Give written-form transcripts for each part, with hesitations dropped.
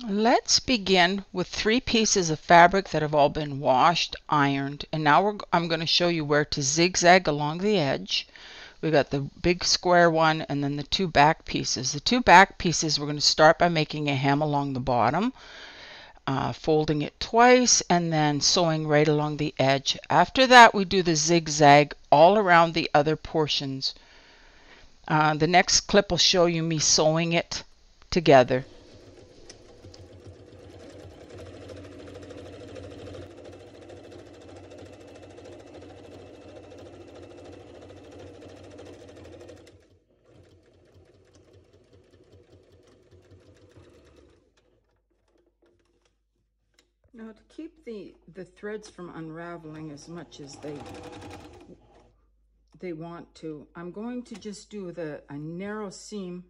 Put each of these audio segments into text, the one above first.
Let's begin with 3 pieces of fabric that have all been washed, ironed, and now I'm going to show you where to zigzag along the edge. We got the big square one and then the 2 back pieces. The 2 back pieces, we're going to start by making a hem along the bottom, folding it twice, and then sewing right along the edge. After that, we do the zigzag all around the other portions. The next clip will show you me sewing it together. Now, to keep the threads from unraveling as much as they want to, I'm going to just do a narrow seam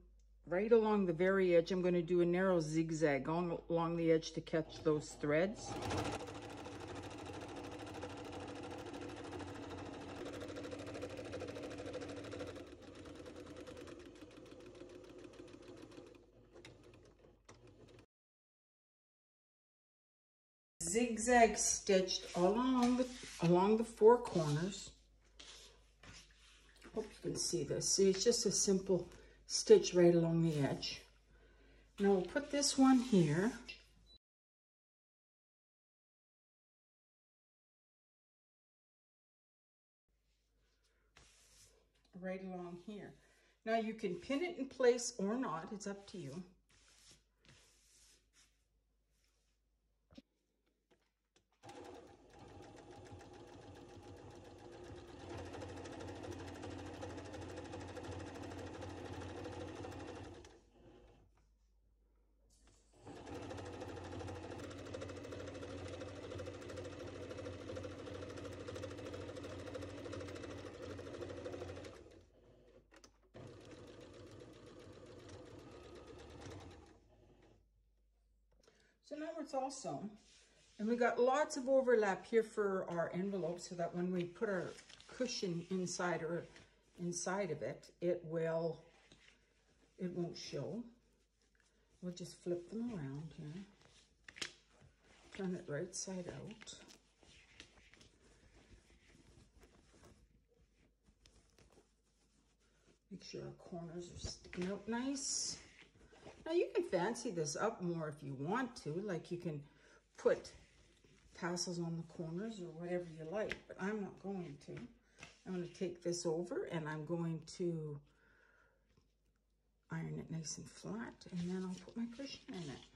right along the very edge. I'm going to do a narrow zigzag along the edge to catch those threads. Zigzag stitched all along the 4 corners. Hope you can see this. See, it's just a simple stitch right along the edge. Now we'll put this one here. Right along here. Now you can pin it in place or not. It's up to you. So now it's all sewn, and we got lots of overlap here for our envelope so that when we put our cushion inside of it, it won't show. We'll just flip them around here, turn it right side out. Make sure our corners are sticking out nice. Now you can fancy this up more if you want to, like you can put tassels on the corners or whatever you like, but I'm not going to. I'm going to take this over and I'm going to iron it nice and flat, and then I'll put my cushion in it.